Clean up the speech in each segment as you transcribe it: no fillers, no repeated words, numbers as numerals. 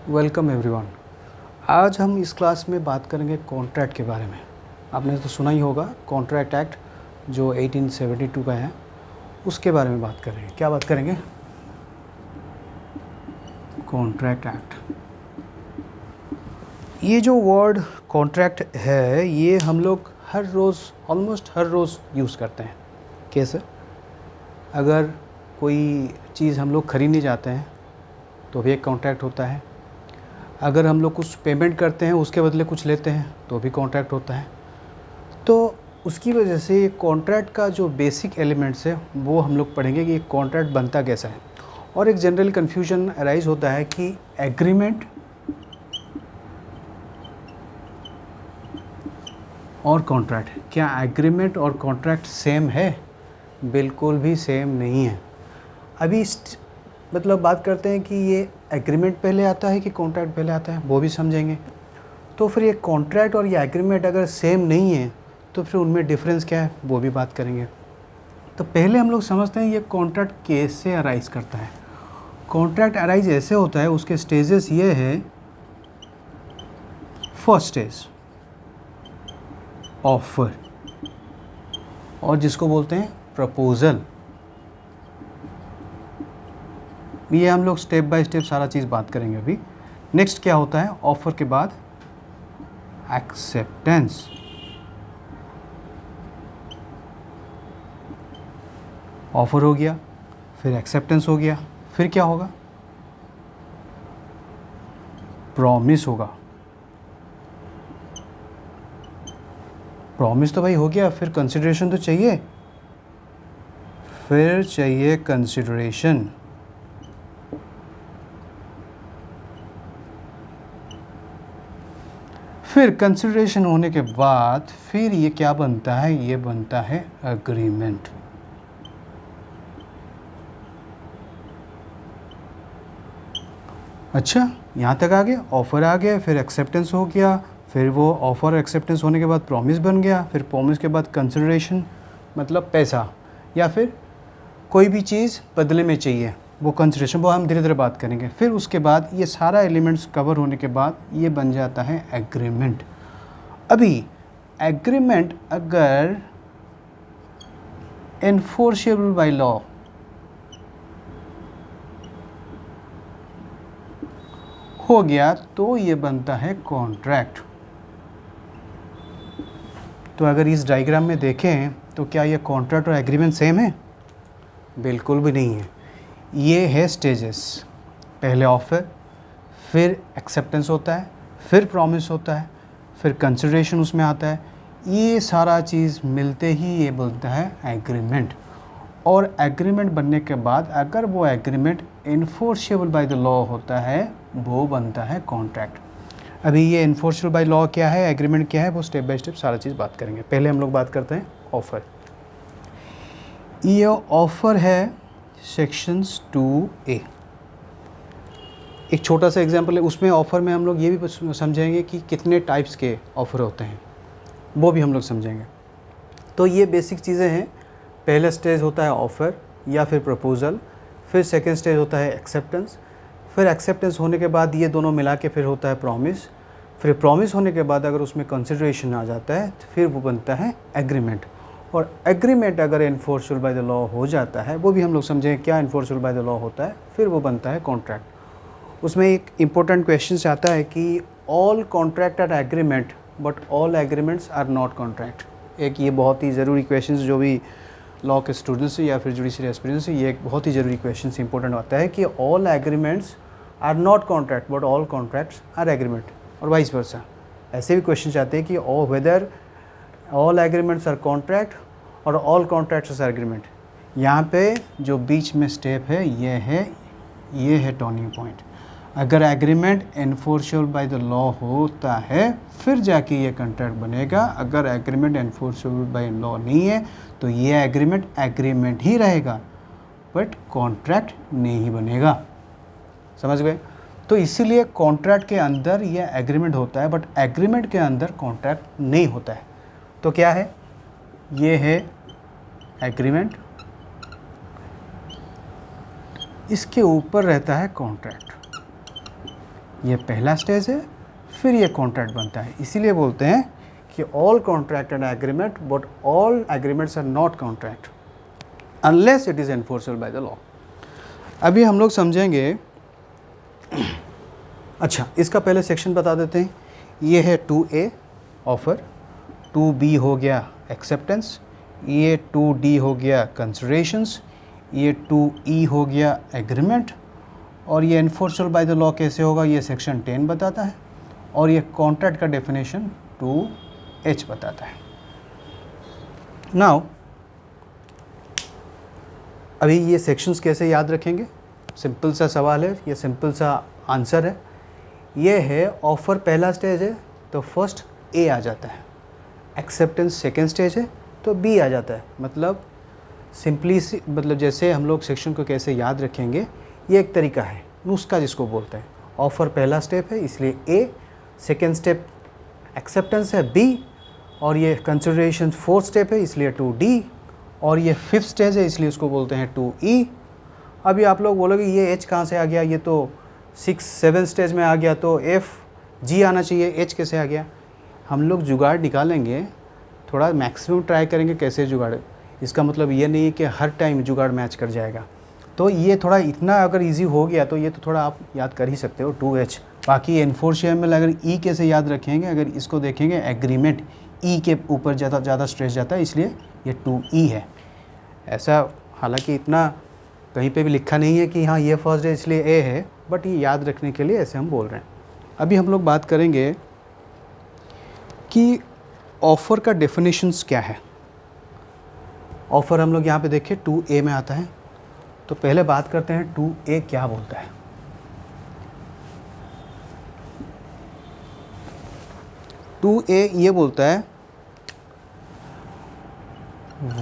Welcome everyone. आज हम इस क्लास में बात करेंगे कॉन्ट्रैक्ट के बारे में। आपने तो सुना ही होगा कॉन्ट्रैक्ट एक्ट जो 1872 का है, उसके बारे में बात करेंगे। क्या बात करेंगे? Contract act. ये जो वर्ड कॉन्ट्रैक्ट है ये हम लोग हर रोज़, ऑलमोस्ट हर रोज़ यूज़ करते हैं। कैसे? अगर कोई चीज़ हम लोग खरीदने जाते हैं तो भी एक कॉन्ट्रैक्ट होता है। अगर हम लोग कुछ पेमेंट करते हैं, उसके बदले कुछ लेते हैं तो भी कॉन्ट्रैक्ट होता है। तो उसकी वजह से ये कॉन्ट्रैक्ट का जो बेसिक एलिमेंट्स है वो हम लोग पढ़ेंगे कि ये कॉन्ट्रैक्ट बनता कैसा है। और एक जनरल कन्फ्यूजन अराइज होता है कि एग्रीमेंट और कॉन्ट्रैक्ट, क्या एग्रीमेंट और कॉन्ट्रैक्ट सेम है? बिल्कुल भी सेम नहीं है। अभी मतलब बात करते हैं कि ये एग्रीमेंट पहले आता है कि कॉन्ट्रैक्ट पहले आता है, वो भी समझेंगे। तो फिर ये कॉन्ट्रैक्ट और ये एग्रीमेंट अगर सेम नहीं है तो फिर उनमें डिफरेंस क्या है वो भी बात करेंगे। तो पहले हम लोग समझते हैं ये कॉन्ट्रैक्ट कैसे अराइज करता है। कॉन्ट्रैक्ट अराइज ऐसे होता है, उसके स्टेजेस ये है। फर्स्ट स्टेज ऑफर, और जिसको बोलते हैं प्रपोजल। ये हम लोग स्टेप बाय स्टेप सारा चीज़ बात करेंगे अभी। नेक्स्ट क्या होता है? ऑफर के बाद एक्सेप्टेंस, ऑफर हो गया, फिर एक्सेप्टेंस हो गया, फिर क्या होगा? प्रॉमिस होगा। प्रॉमिस तो भाई हो गया, फिर कंसिडरेशन तो चाहिए, फिर चाहिए कंसिडरेशन। फिर कंसिडरेशन होने के बाद फिर ये क्या बनता है? ये बनता है अग्रीमेंट। अच्छा, यहाँ तक आ गया। ऑफ़र आ गया, फिर एक्सेप्टेंस हो गया, फिर वो ऑफ़र एक्सेप्टेंस होने के बाद प्रॉमिस बन गया, फिर प्रॉमिस के बाद कंसिडरेशन मतलब पैसा या फिर कोई भी चीज़ बदले में चाहिए, वो कंसिडरेशन, वो हम धीरे धीरे बात करेंगे। फिर उसके बाद ये सारा एलिमेंट्स कवर होने के बाद ये बन जाता है एग्रीमेंट। अभी एग्रीमेंट अगर एनफोर्सेबल बाय लॉ हो गया तो ये बनता है कॉन्ट्रैक्ट। तो अगर इस डायग्राम में देखें तो क्या ये कॉन्ट्रैक्ट और एग्रीमेंट सेम है? बिल्कुल भी नहीं है। ये है स्टेजेस। पहले ऑफर, फिर एक्सेप्टेंस होता है, फिर प्रॉमिस होता है, फिर कंसिडरेशन उसमें आता है। ये सारा चीज़ मिलते ही ये बनता है एग्रीमेंट। और एग्रीमेंट बनने के बाद अगर वो agreement enforceable by the law होता है वो बनता है कॉन्ट्रैक्ट। अभी ये इन्फोर्सेबल बाय लॉ क्या है, एग्रीमेंट क्या है, वो स्टेप बाय स्टेप सारा चीज़ बात करेंगे। पहले हम लोग बात करते हैं ऑफ़र। ये ऑफ़र है सेक्शंस 2A। एक छोटा सा एग्जांपल है, उसमें ऑफ़र में हम लोग ये भी समझेंगे कि कितने टाइप्स के ऑफ़र होते हैं, वो भी हम लोग समझेंगे। तो ये बेसिक चीज़ें हैं। पहला स्टेज होता है ऑफ़र या फिर प्रपोज़ल, फिर सेकंड स्टेज होता है एक्सेप्टेंस, फिर एक्सेप्टेंस होने के बाद ये दोनों मिला के फिर होता है प्रॉमिस, फिर प्रॉमिस होने के बाद अगर उसमें कंसिडरेशन आ जाता है तो फिर वो बनता है एग्रीमेंट। और एग्रीमेंट अगर इन्फोर्सेबल बाय द लॉ हो जाता है, वो भी हम लोग समझेंगे क्या इन्फोर्सेबल बाय द लॉ होता है, फिर वो बनता है कॉन्ट्रैक्ट। उसमें एक इम्पोर्टेंट क्वेश्चन आता है कि all contract are agreement but all agreements are not contract. एक ये बहुत ही ज़रूरी क्वेश्चन जो भी लॉ के स्टूडेंट्स या फिर जुडिशरी एस्पिरेंट्स, ये एक बहुत ही ज़रूरी क्वेश्चन इंपॉर्टेंट आता है कि all agreements are not contract but all contracts are agreement, और वाइस वर्सा। ऐसे भी क्वेश्चन आते हैं कि whether all agreements are contract और ऑल कॉन्ट्रैक्ट्स आर एग्रीमेंट। यहाँ पे जो बीच में स्टेप है ये है टर्निंग पॉइंट। अगर agreement enforceable by the law होता है फिर जाके ये कॉन्ट्रैक्ट बनेगा। अगर एग्रीमेंट एनफोर्सेबल बाय लॉ नहीं है तो ये एग्रीमेंट ही रहेगा बट कॉन्ट्रैक्ट नहीं बनेगा। समझ गए? तो इसीलिए कॉन्ट्रैक्ट के अंदर ये एग्रीमेंट होता है बट एग्रीमेंट के अंदर कॉन्ट्रैक्ट नहीं होता है। तो क्या है? ये है एग्रीमेंट, इसके ऊपर रहता है कॉन्ट्रैक्ट। ये पहला स्टेज है, फिर ये कॉन्ट्रैक्ट बनता है। इसीलिए बोलते हैं कि all contract and agreement, but all agreements are not contract unless it is enforceable by the law. अभी हम लोग समझेंगे। अच्छा, इसका पहले सेक्शन बता देते हैं। ये है 2A ऑफ़र, 2B हो गया एक्सेप्टेंस, ये 2D हो गया कंसिडरेशंस, ये 2E हो गया एग्रीमेंट, और ये एनफोर्सेबल बाय द लॉ कैसे होगा ये सेक्शन 10 बताता है, और ये कॉन्ट्रैक्ट का डेफिनेशन 2H बताता है। नाउ अभी ये सेक्शंस कैसे याद रखेंगे? सिंपल सा सवाल है, ये सिंपल सा आंसर है। ये है ऑफ़र पहला स्टेज है तो फर्स्ट A आ जाता है, एक्सेप्टेंस सेकेंड स्टेज है तो B आ जाता है। मतलब सिंपली मतलब जैसे हम लोग सेक्शन को कैसे याद रखेंगे, ये एक तरीका है, नुस्खा जिसको बोलते हैं। ऑफ़र पहला स्टेप है इसलिए A, सेकेंड स्टेप एक्सेप्टेंस है B, और ये कंसिडरेशन फोर्थ स्टेप है इसलिए 2D, और ये फिफ्थ स्टेज है इसलिए उसको बोलते हैं 2E। अभी आप लोग बोलोगे ये H कहाँ से आ गया, ये तो 6-7 स्टेज में आ गया तो G आना चाहिए, H कैसे आ गया? हम लोग जुगाड़ निकालेंगे, थोड़ा मैक्सिमम ट्राई करेंगे कैसे जुगाड़। इसका मतलब ये नहीं है कि हर टाइम जुगाड़ मैच कर जाएगा। तो ये थोड़ा इतना अगर इजी हो गया तो ये तो थोड़ा आप याद कर ही सकते हो 2H। बाकी एनफोर्सेबल अगर E कैसे याद रखेंगे, अगर इसको देखेंगे एग्रीमेंट E के ऊपर ज़्यादा स्ट्रेस जाता है इसलिए ये 2E है। ऐसा हालांकि इतना कहीं पे भी लिखा नहीं है कि हाँ ये फर्स्ट है इसलिए A है, बट ये याद रखने के लिए ऐसे हम बोल रहे हैं। अभी हम लोग बात करेंगे कि ऑफ़र का डेफिनेशंस क्या है। ऑफ़र हम लोग यहाँ पे देखें 2A में आता है, तो पहले बात करते हैं 2A क्या बोलता है। 2A ये बोलता है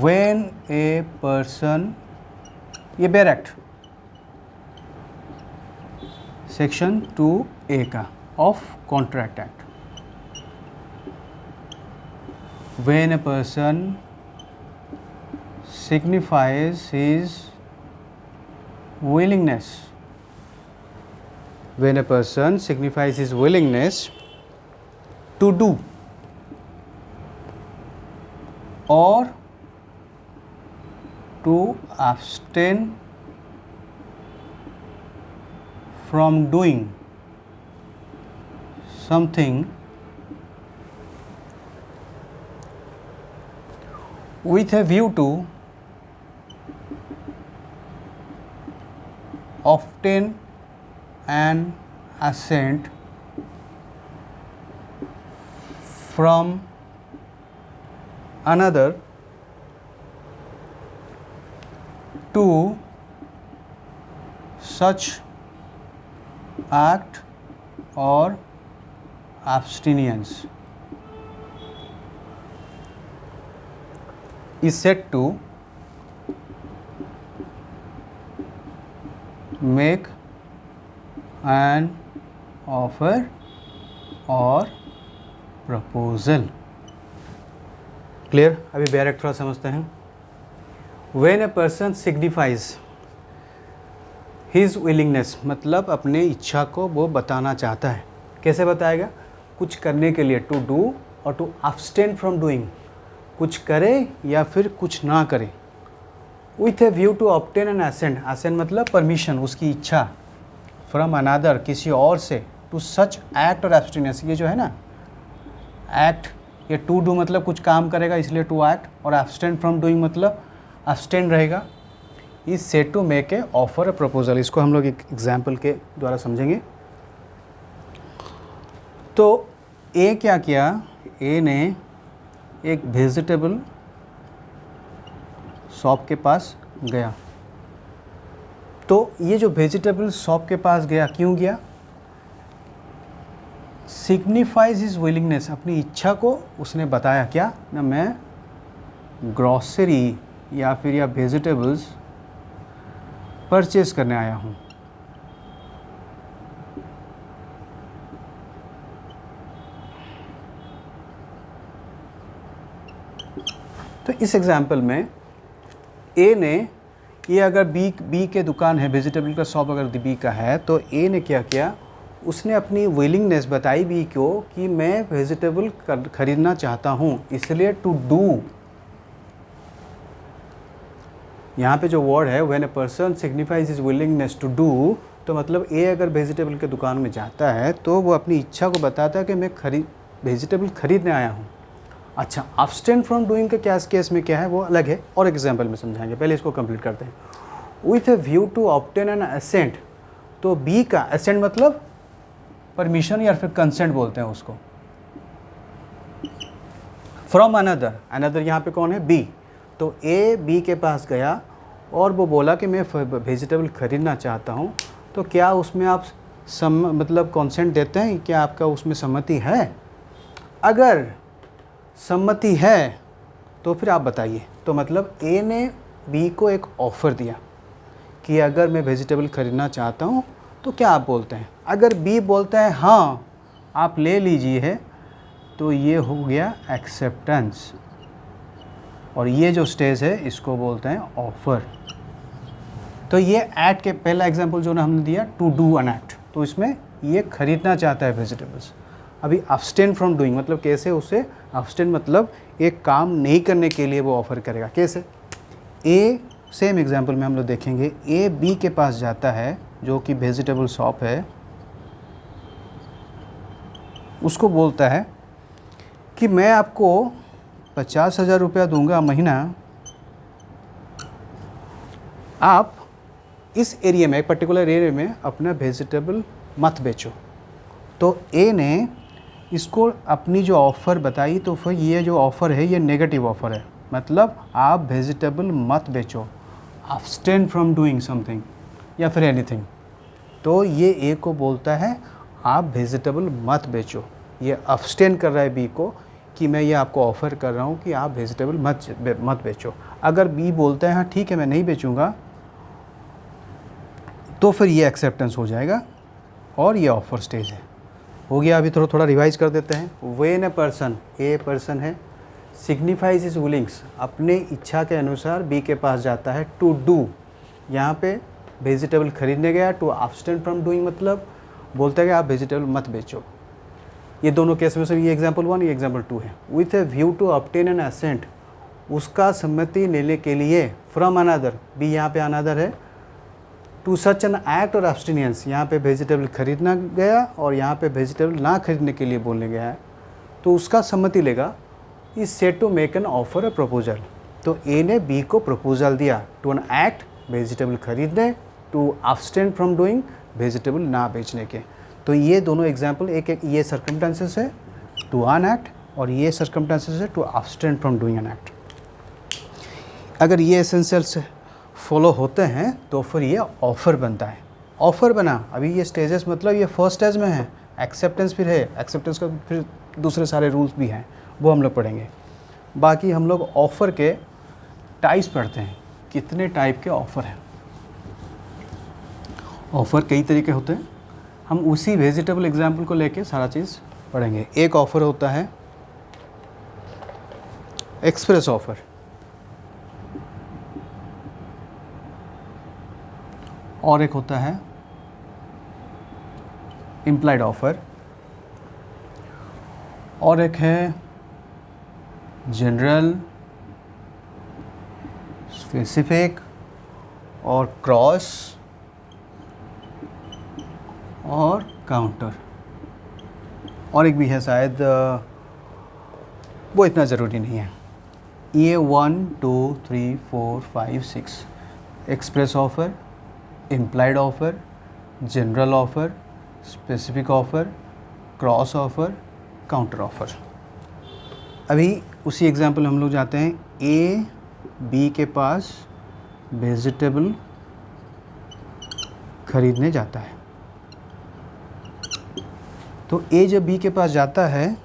when a person, ये बेयर एक्ट सेक्शन 2A का of contract act, when a person signifies his willingness, when a person signifies his willingness to do or to abstain from doing something with a view to obtain an assent from another to such act or abstinence is said to make an offer or proposal। Clear? अभी direct थोड़ा समझते हैं। When a person signifies his willingness, मतलब अपने इच्छा को वो बताना चाहता है। कैसे बताएगा? कुछ करने के लिए, to do और to abstain from doing, कुछ करे या फिर कुछ ना करे। With a view to obtain an assent, assent मतलब परमिशन, उसकी इच्छा, from another, किसी और से, to such act और abstinence, ये जो है ना act, ये to do मतलब कुछ काम करेगा इसलिए to act, और abstain from doing मतलब abstain रहेगा। Is said to make a offer a proposal. इसको हम लोग एक एग्जाम्पल के द्वारा समझेंगे। तो ए क्या किया, ए ने एक वेजिटेबल शॉप के पास गया। तो ये जो वेजिटेबल शॉप के पास गया, क्यों गया? सिग्निफाइज हिज विलिंगनेस, अपनी इच्छा को उसने बताया। क्या ना, मैं ग्रॉसरी या फिर या वेजिटेबल्स परचेस करने आया हूँ। तो इस एग्जाम्पल में ए ने, ये अगर बी के दुकान है, वेजिटेबल का शॉप अगर बी का है, तो ए ने क्या किया, उसने अपनी विलिंगनेस बताई बी को कि मैं वेजिटेबल खरीदना चाहता हूँ, इसलिए टू डू, यहाँ पे जो वर्ड है when a person signifies his willingness to do, तो मतलब ए अगर वेजिटेबल के दुकान में जाता है तो वो अपनी इच्छा को बताता है कि मैं वेजिटेबल खरीदने आया हूँ। अच्छा, अब्सटेन फ्रॉम डूइंग का क्या केस में क्या है वो अलग है, और एग्जाम्पल में समझाएंगे, पहले इसको कंप्लीट करते हैं। With a view to obtain an assent, तो बी का असेंट मतलब परमिशन या फिर कंसेंट बोलते हैं उसको, फ्रॉम अनदर, अनदर यहाँ पे कौन है, बी। तो ए बी के पास गया और वो बोला कि मैं वेजिटेबल खरीदना चाहता हूँ, तो क्या उसमें आप मतलब कंसेंट देते हैं, क्या आपका उसमें सम्मति है? अगर सम्मति है तो फिर आप बताइए। तो मतलब ए ने बी को एक ऑफ़र दिया कि अगर मैं वेजिटेबल खरीदना चाहता हूँ तो क्या आप बोलते हैं? अगर बी बोलता है हाँ आप ले लीजिए, तो ये हो गया एक्सेप्टेंस, और ये जो स्टेज है इसको बोलते हैं ऑफ़र। तो ये एक्ट के पहला एग्जांपल जो ना हमने दिया, टू डू एन एक्ट, तो इसमें ये खरीदना चाहता है वेजिटेबल्स। अभी अब्सटेन फ्रॉम डूइंग मतलब कैसे, उसे अब्सटेन मतलब एक काम नहीं करने के लिए वो ऑफ़र करेगा, कैसे? ए, सेम एग्जांपल में हम लोग देखेंगे, ए बी के पास जाता है जो कि वेजिटेबल शॉप है, उसको बोलता है कि मैं आपको 50,000 रुपया दूंगा महीना, आप इस एरिया में, एक पर्टिकुलर एरिया में अपना वेजिटेबल मत बेचो। तो ए ने इसको अपनी जो ऑफ़र बताई, तो फिर ये जो ऑफ़र है ये नेगेटिव ऑफ़र है, मतलब आप वेजिटेबल मत बेचो, अब्सटेन फ्रॉम डूइंग समथिंग या फिर एनीथिंग। तो ये ए को बोलता है आप वेजिटेबल मत बेचो, ये अब्सटेन कर रहा है बी को कि मैं ये आपको ऑफ़र कर रहा हूँ कि आप वेजिटेबल मत बेचो। अगर बी बोलता है हाँ ठीक है मैं नहीं बेचूँगा, तो फिर ये एक्सेप्टेंस हो जाएगा और ये ऑफ़र स्टेज है, हो गया। अभी थोड़ा रिवाइज कर देते हैं। When a person, a person है, सिग्निफाइज हिज विलिंग्स, अपने इच्छा के अनुसार बी के पास जाता है, टू डू, यहाँ पे वेजिटेबल खरीदने गया, टू अब्सटेन फ्रॉम डूइंग मतलब बोलता है कि आप वेजिटेबल मत बेचो। ये दोनों केस में से ये एग्जाम्पल 1 ये एग्जाम्पल 2 है। With a view to obtain an assent, उसका सम्मति लेने के लिए, फ्रॉम अनदर, बी यहाँ पे अनदर है, टू सच एन एक्ट और एब्सटिनियंस, यहाँ पे वेजिटेबल खरीदना गया और यहाँ पे वेजिटेबल ना खरीदने के लिए बोलने गया है, तो उसका सम्मति लेगा, is set to make an offer a proposal. तो ए ने बी को प्रपोजल दिया टू एन एक्ट, वेजिटेबल खरीदने, to abstain from doing, vegetable ना बेचने के। तो ये दोनों एग्जाम्पल, एक ये सर्कमस्टेंसेस है टू अन एक्ट और ये सर्कमस्टेंसेस है to abstain from doing an act. अगर ये एसेंशियल्स फॉलो होते हैं तो फिर ये ऑफ़र बनता है। ऑफ़र बना, अभी ये स्टेजेस मतलब ये फर्स्ट स्टेज में है, एक्सेप्टेंस फिर है, एक्सेप्टेंस का फिर दूसरे सारे रूल्स भी हैं, वो हम लोग पढ़ेंगे। बाकी हम लोग ऑफ़र के टाइप्स पढ़ते हैं, कितने टाइप के ऑफ़र हैं। ऑफ़र कई तरीके होते हैं, हम उसी वेजिटेबल एग्जाम्पल को लेके सारा चीज़ पढ़ेंगे। एक ऑफ़र होता है एक्सप्रेस ऑफ़र, और एक होता है इम्प्लाइड ऑफ़र, और एक है जनरल, स्पेसिफिक और क्रॉस और काउंटर, और एक भी है शायद, वो इतना ज़रूरी नहीं है। ये 1 2 3 4 5 6 express offer, implied offer, general offer, specific offer, cross offer, counter offer. अभी उसी एग्जांपल हम लोग जाते हैं। ए बी के पास वेजिटेबल खरीदने जाता है, तो ए जब बी के पास जाता है,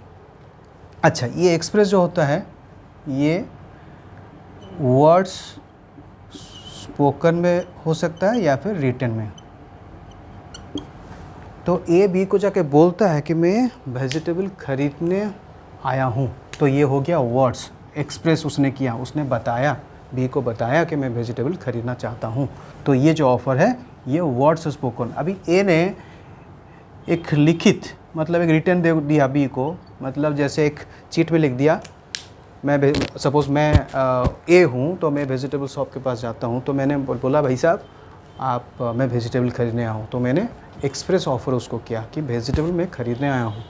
अच्छा ये एक्सप्रेस जो होता है ये वर्ड्स स्पोकन में हो सकता है या फिर रिटन में। तो ए बी को जाके बोलता है कि मैं वेजिटेबल खरीदने आया हूँ, तो ये हो गया वर्ड्स, एक्सप्रेस उसने किया, उसने बताया, बी को बताया कि मैं वेजिटेबल खरीदना चाहता हूँ, तो ये जो ऑफ़र है ये वर्ड्स स्पोकन। अभी ए ने एक लिखित मतलब एक रिटर्न दे दिया बी को, मतलब जैसे एक चीट में लिख दिया, मैं सपोज़ मैं ए हूँ तो मैं वेजिटेबल शॉप के पास जाता हूँ, तो मैंने बोला भाई साहब आप मैं वेजिटेबल ख़रीदने आया हूँ, तो मैंने एक्सप्रेस ऑफ़र उसको किया कि वेजिटेबल मैं ख़रीदने आया हूँ।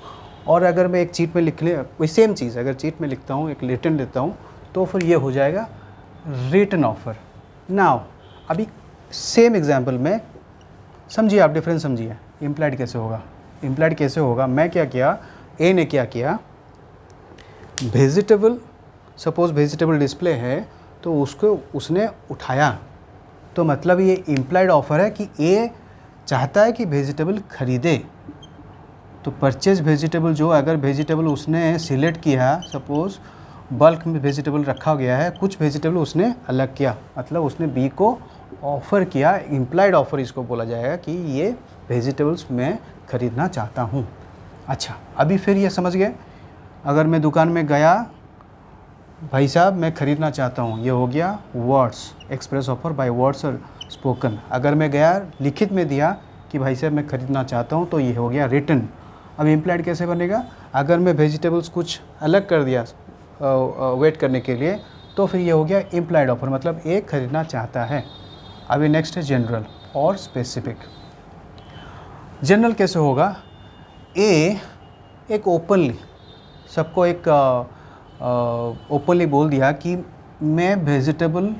और अगर मैं एक चीट में लिखने कोई सेम चीज़ अगर चीट में लिखता हूँ, एक रिटर्न देता हूँ, तो फिर ये हो जाएगा रिटन ऑफ़र। नाउ अभी सेम एग्जांपल में समझिए, आप डिफरेंस समझिए, इम्प्लाइड कैसे होगा। इम्प्लाइड कैसे होगा, मैं क्या किया, ए ने क्या किया, वेजिटेबल सपोज़ वेजिटेबल डिस्प्ले है तो उसको उसने उठाया, तो मतलब ये इम्प्लाइड ऑफ़र है कि ए चाहता है कि वेजिटेबल ख़रीदे। तो परचेज वेजिटेबल जो अगर वेजिटेबल उसने सिलेक्ट किया, सपोज़ बल्क में वेजिटेबल रखा गया है, कुछ वेजिटेबल उसने अलग किया, मतलब उसने बी को ऑफ़र किया, इम्प्लाइड ऑफ़र इसको बोला जाएगा कि ये वेजिटेबल्स मैं ख़रीदना चाहता हूँ। अच्छा, अभी फिर ये समझ गए, अगर मैं दुकान में गया, भाई साहब मैं ख़रीदना चाहता हूँ, ये हो गया words, express offer by words और स्पोकन। अगर मैं गया लिखित में दिया कि भाई साहब मैं ख़रीदना चाहता हूँ, तो ये हो गया रिटन। अब इम्प्लाइड कैसे बनेगा, अगर मैं वेजिटेबल्स कुछ अलग कर दिया वेट करने के लिए, तो फिर ये हो गया इम्प्लाइड ऑफ़र, मतलब एक ख़रीदना चाहता है। अभी नेक्स्ट है जनरल और स्पेसिफिक। जनरल कैसे होगा, ए एक ओपनली सबको एक ओपनली बोल दिया कि मैं वेजिटेबल,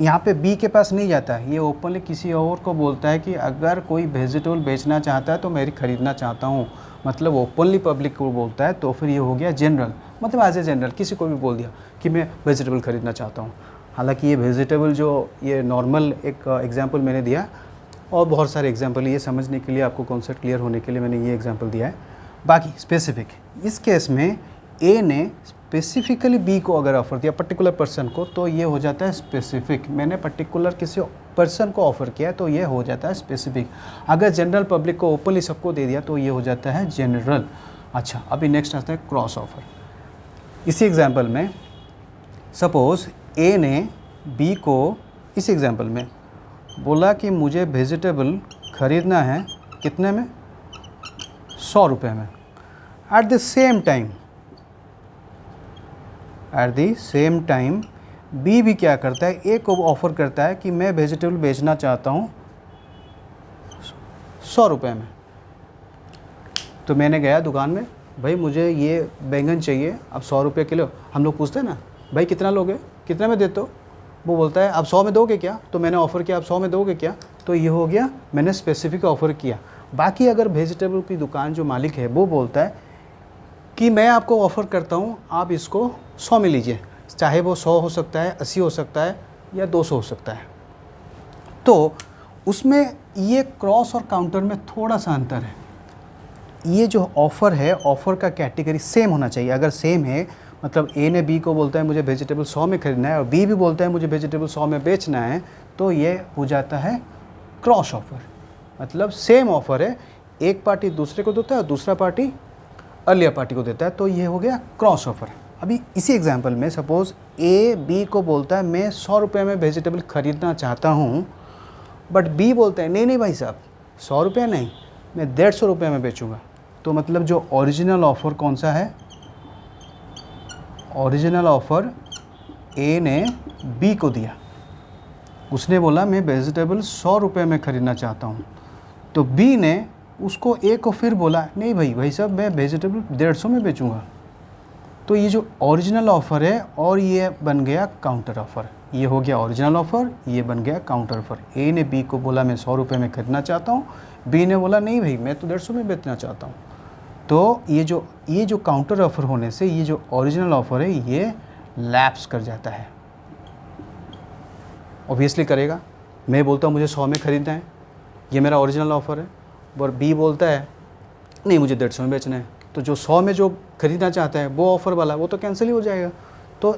यहाँ पे बी के पास नहीं जाता है, ये ओपनली किसी और को बोलता है कि अगर कोई वेजिटेबल बेचना चाहता है तो मैं ख़रीदना चाहता हूँ, मतलब ओपनली पब्लिक को बोलता है, तो फिर ये हो गया जनरल, मतलब एज ए जनरल किसी को भी बोल दिया कि मैं वेजिटेबल ख़रीदना चाहता हूँ। हालांकि ये वेजिटेबल जो ये नॉर्मल एक एग्जांपल मैंने दिया, और बहुत सारे एग्जांपल, ये समझने के लिए आपको कॉन्सेप्ट क्लियर होने के लिए मैंने ये एग्जांपल दिया है। बाकी स्पेसिफिक, इस केस में ए ने स्पेसिफिकली बी को अगर ऑफ़र दिया पर्टिकुलर पर्सन को, तो ये हो जाता है स्पेसिफिक। मैंने पर्टिकुलर किसी पर्सन को ऑफ़र किया तो ये हो जाता है स्पेसिफिक। अगर जनरल पब्लिक को ओपनली सबको दे दिया तो ये हो जाता है जनरल। अच्छा, अभी नेक्स्ट आता है क्रॉस ऑफ़र। इसी एग्जांपल में सपोज़ ए ने बी को इस एग्जांपल में बोला कि मुझे वेजिटेबल ख़रीदना है कितने में, 100 रुपये में। At the same time B भी क्या करता है, ए को ऑफ़र करता है कि मैं वेजिटेबल बेचना चाहता हूँ 100 रुपये में। तो मैंने गया दुकान में, भाई मुझे ये बैंगन चाहिए, अब 100 रुपये किलो। हम लोग पूछते हैं ना, भाई कितना लोगे, कितने में देते हो, वो बोलता है आप 100 में दोगे क्या, तो मैंने ऑफ़र किया आप 100 में दोगे क्या, तो ये हो गया मैंने स्पेसिफिक ऑफ़र किया। बाकी अगर वेजिटेबल की दुकान जो मालिक है वो बोलता है कि मैं आपको ऑफ़र करता हूँ आप इसको 100 में लीजिए, चाहे वो 100 हो सकता है, 80 हो सकता है या 200 हो सकता है, तो उसमें ये क्रॉस और काउंटर में थोड़ा सा अंतर है। ये जो ऑफ़र है, ऑफ़र का कैटेगरी सेम होना चाहिए। अगर सेम है, मतलब ए ने बी को बोलता है मुझे वेजिटेबल 100 में ख़रीदना है और बी भी बोलता है मुझे वेजिटेबल 100 में बेचना है, तो ये हो जाता है क्रॉस ऑफ़र। मतलब सेम ऑफ़र है, एक पार्टी दूसरे को देता है और दूसरा पार्टी अर्लियर पार्टी को देता है, तो ये हो गया क्रॉस ऑफ़र। अभी इसी एग्जांपल में सपोज़ ए बी को बोलता है मैं 100 रुपये में वेजिटेबल ख़रीदना चाहता हूँ, बट बी बोलता है नहीं नहीं भाई साहब 100 रुपये नहीं, मैं 150 रुपये में बेचूँगा। तो मतलब जो ओरिजिनल ऑफ़र कौन सा है, ओरिजिनल ऑफ़र ए ने बी को दिया, उसने बोला मैं वेजिटेबल 100 रुपये में ख़रीदना चाहता हूँ, तो बी ने उसको ए को फिर बोला नहीं भाई साहब मैं वेजिटेबल 150 में बेचूँगा। तो ये जो ओरिजिनल ऑफ़र है और ये बन गया काउंटर ऑफ़र, ये हो गया ओरिजिनल ऑफ़र, ये बन गया काउंटर ऑफ़र। ए ने बी को बोला मैं 100 रुपये में ख़रीदना चाहता हूँ, बी ने बोला नहीं भाई मैं तो 150 में बेचना चाहता हूँ। तो ये जो काउंटर ऑफ़र होने से ये जो ओरिजिनल ऑफ़र है ये लैप्स कर जाता है। ऑब्वियसली करेगा, मैं बोलता हूँ मुझे 100 में ख़रीदना है, ये मेरा ओरिजिनल ऑफ़र है, और बी बोलता है नहीं मुझे 150 में बेचना है, तो जो 100 में जो ख़रीदना चाहता है वो ऑफ़र वाला वो तो कैंसिल ही हो जाएगा। तो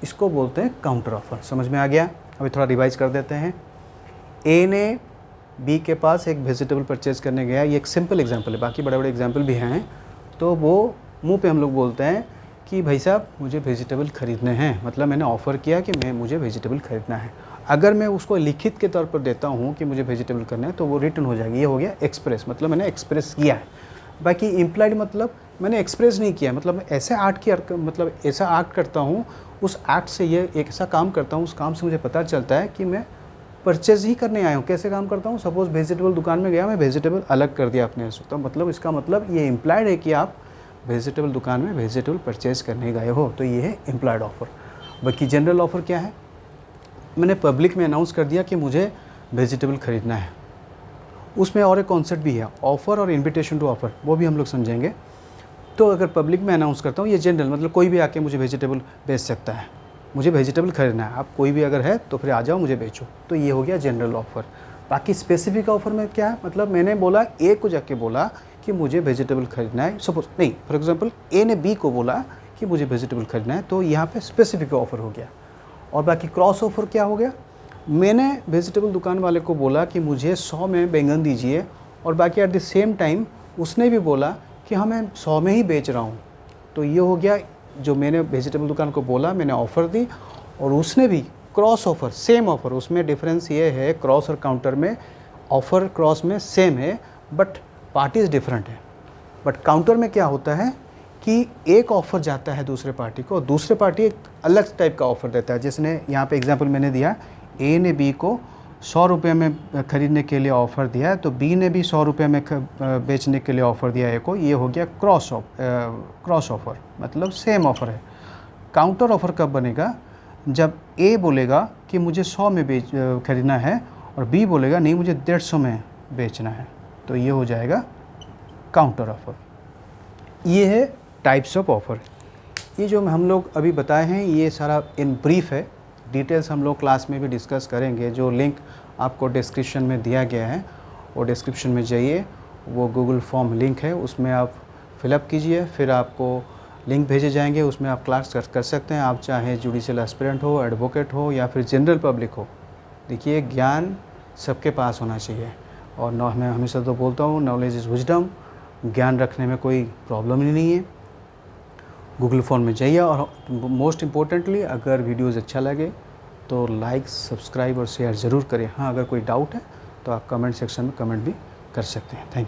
इसको बोलते हैं काउंटर ऑफ़र। समझ में आ गया? अभी थोड़ा रिवाइज कर देते हैं। ए ने बी के पास एक वेजिटेबल परचेज़ करने गया, ये एक सिंपल एग्जांपल है, बाकी बड़े बड़े एग्जांपल भी हैं। तो वो मुंह पे हम लोग बोलते हैं कि भाई साहब मुझे वेजिटेबल ख़रीदने हैं, मतलब मैंने ऑफ़र किया कि मुझे वेजिटेबल ख़रीदना है। अगर मैं उसको लिखित के तौर पर देता हूँ कि मुझे वेजिटेबल करना है तो वो रिटर्न हो जाएगी। ये हो गया एक्सप्रेस, मतलब मैंने एक्सप्रेस किया है। बाकी इम्प्लाइड मतलब मैंने एक्सप्रेस नहीं किया, मतलब ऐसे एक्ट किया, मतलब ऐसा एक्ट करता हूँ, उस एक्ट से ये एक ऐसा काम करता हूँ, उस काम से मुझे पता चलता है कि मैं परचेज़ ही करने आया हूँ। कैसे काम करता हूँ, सपोज़ वेजिटेबल दुकान में गया, मैं वेजिटेबल अलग कर दिया अपने से, तो मतलब इसका मतलब ये इम्प्लाइड है कि आप वेजिटेबल दुकान में वेजिटेबल परचेज़ करने गए हो, तो ये है इम्प्लाइड ऑफ़र। बाकी जनरल ऑफ़र क्या है, मैंने पब्लिक में अनाउंस कर दिया कि मुझे वेजिटेबल ख़रीदना है। उसमें और एक कॉन्सेप्ट भी है, ऑफ़र और इन्विटेशन टू ऑफ़र, वो भी हम लोग समझेंगे। तो अगर पब्लिक में अनाउंस करता हूँ, ये जनरल मतलब कोई भी आके मुझे वेजिटेबल बेच सकता है, मुझे वेजिटेबल खरीदना है, आप कोई भी अगर है तो फिर आ जाओ मुझे बेचो, तो ये हो गया जनरल ऑफ़र। बाकी स्पेसिफिक ऑफ़र में क्या है, मतलब मैंने बोला ए को जाके बोला कि मुझे वेजिटेबल खरीदना है, सपोज नहीं, फॉर एग्जांपल ए ने बी को बोला कि मुझे वेजिटेबल खरीदना है, तो यहाँ पे स्पेसिफिक ऑफ़र हो गया। और बाकी क्रॉस ऑफ़र क्या हो गया, मैंने वेजिटेबल दुकान वाले को बोला कि मुझे 100 में बैंगन दीजिए, और बाकी एट द सेम टाइम उसने भी बोला कि हाँ मैं 100 में ही बेच रहा हूँ, तो ये हो गया, जो मैंने वेजिटेबल दुकान को बोला, मैंने ऑफ़र दी, और उसने भी क्रॉस ऑफ़र, सेम ऑफ़र। उसमें डिफरेंस ये है, क्रॉस और काउंटर में ऑफ़र क्रॉस में सेम है, बट पार्टीज़ डिफरेंट है। बट काउंटर में क्या होता है कि एक ऑफ़र जाता है दूसरे पार्टी को, और दूसरे पार्टी एक अलग टाइप का ऑफ़र देता है। जिसने यहाँ पे एग्जांपल मैंने दिया, ए ने बी को 100 रुपये में ख़रीदने के लिए ऑफ़र दिया है, तो बी ने भी 100 रुपये में बेचने के लिए ऑफ़र दिया है ए को। ये हो गया क्रॉस ऑफ़र, मतलब सेम ऑफ़र है। काउंटर ऑफ़र कब बनेगा, जब ए बोलेगा कि मुझे 100 में खरीदना है, और बी बोलेगा नहीं मुझे 150 में बेचना है, तो ये हो जाएगा काउंटर ऑफ़र। ये है टाइप्स ऑफ ऑफ़र। ये जो हम लोग अभी बताए हैं, ये सारा इन ब्रीफ है, डिटेल्स हम लोग क्लास में भी डिस्कस करेंगे। जो लिंक आपको डिस्क्रिप्शन में दिया गया है, वो डिस्क्रिप्शन में जाइए, वो गूगल फॉर्म लिंक है, उसमें आप फिलअप कीजिए, फिर आपको लिंक भेजे जाएंगे, उसमें आप क्लास कर सकते हैं। आप चाहे जुडिशियल एस्पिरेंट हो, एडवोकेट हो, या फिर जनरल पब्लिक हो। देखिए, ज्ञान सबके पास होना चाहिए, और मैं हमेशा तो बोलता हूँ, नॉलेज इज़ विजडम। ज्ञान रखने में कोई प्रॉब्लम ही नहीं है। गूगल फॉर्म में जाइए, और मोस्ट इम्पोर्टेंटली, अगर वीडियोज़ अच्छा लगे तो लाइक, सब्सक्राइब और शेयर ज़रूर करें। हाँ, अगर कोई डाउट है तो आप कमेंट सेक्शन में कमेंट भी कर सकते हैं। Thank you.